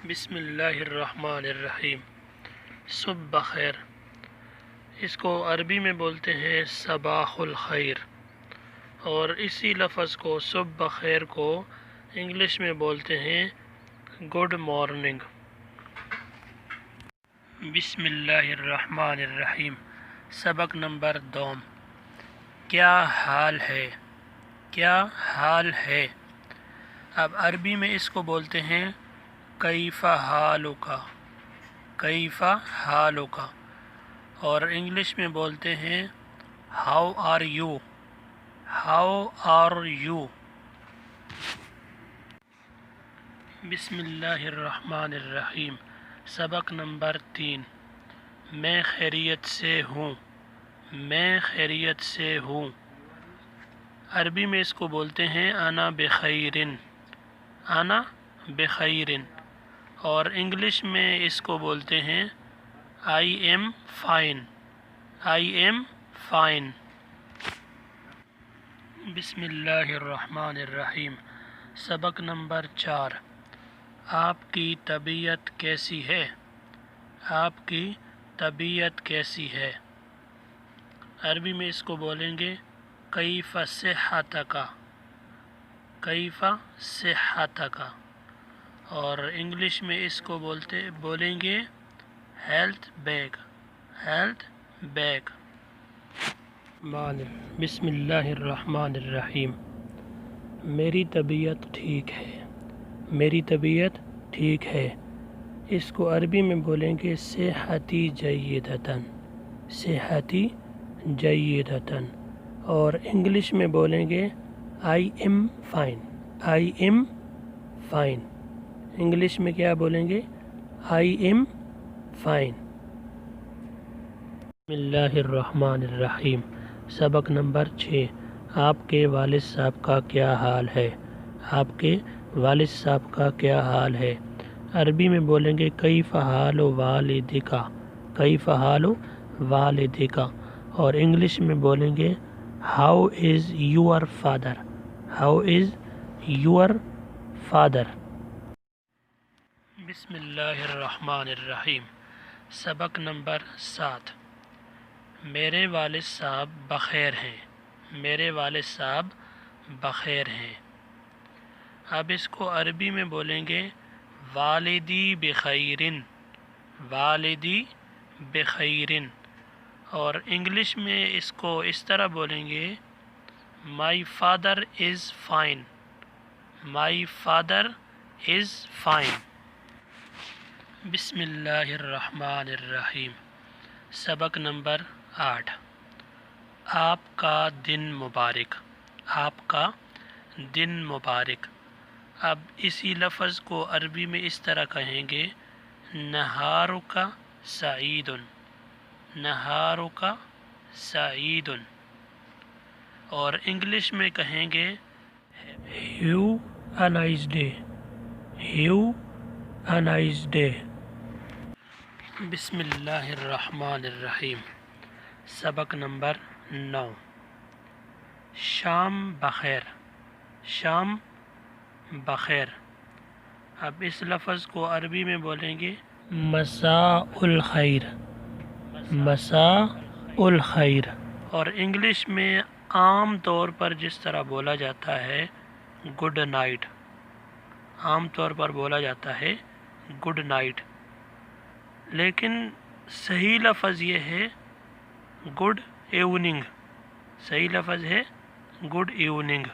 بسم اللہ الرحمن الرحیم۔ صبح بخیر، اس کو عربی میں بولتے ہیں صباح الخیر، اور اسی لفظ کو صبح بخیر کو انگلش میں بولتے ہیں گڈ مارننگ۔ بسم اللہ الرحمن الرحیم۔ سبق نمبر 2، کیا حال ہے؟ کیا حال ہے؟ اب عربی میں اس کو بولتے ہیں کیف حالک، کیف حالک، اور انگلش میں بولتے ہیں how are you, how are you. بسم اللہ الرحمن الرحیم۔ سبق نمبر 3، میں خیریت سے ہوں، میں خیریت سے ہوں۔ عربی میں اس کو بولتے ہیں انا بخیرن، انا بخیرن، اور انگلش میں اس کو بولتے ہیں I am fine, I am fine. بسم اللہ الرحمن الرحیم۔ سبق نمبر 4، آپ کی طبیعت کیسی ہے؟ آپ کی طبیعت کیسی ہے؟ عربی میں اس کو بولیں گے کیف صحتک، کیف صحتک، اور انگلش میں اس کو بولیں گے ہیلتھ بیگ، ہیلتھ بیگ۔ بسم اللہ الرحمن الرحیم۔ میری طبیعت ٹھیک ہے، میری طبیعت ٹھیک ہے۔ اس کو عربی میں بولیں گے صحتی جیدتاً، صحتی جیدتاً، اور انگلش میں بولیں گے I am fine, I am fine. English میں کیا بولیں گے؟ I am fine. بسم اللہ الرحمن الرحیم۔ سبق نمبر 6، آپ کے والد صاحب کا کیا حال ہے؟ آپ کے والد صاحب کا کیا حال ہے؟ عربی میں بولیں گے کیف حال والدک، کیف حال والدک، اور انگلش میں بولیں گے how is your father, how is your father. بسم اللہ الرحمن الرحیم۔ سبق نمبر 7، میرے والد صاحب بخیر ہیں، میرے والد صاحب بخیر ہیں۔ اب اس کو عربی میں بولیں گے والدی بخیرن، والدی بخیرن، اور انگلش میں اس کو اس طرح بولیں گے my father is fine, my father is fine. بسم اللہ الرحمن الرحیم۔ سبق نمبر 8، آپ کا دن مبارک، آپ کا دن مبارک۔ اب اسی لفظ کو عربی میں اس طرح کہیں گے نہارک سعید، نہارک سعید، اور انگلش میں کہیں گے have a nice day, have a nice day. بسم اللہ الرحمن الرحیم۔ سبق نمبر 9، شام بخیر، شام بخیر۔ اب اس لفظ کو عربی میں بولیں گے مساء الخیر، مساء الخیر، اور انگلش میں عام طور پر جس طرح بولا جاتا ہے گڈ نائٹ، عام طور پر بولا جاتا ہے گڈ نائٹ، لیکن صحیح لفظ یہ ہے گڈ ایوننگ، صحیح لفظ ہے گڈ ایوننگ۔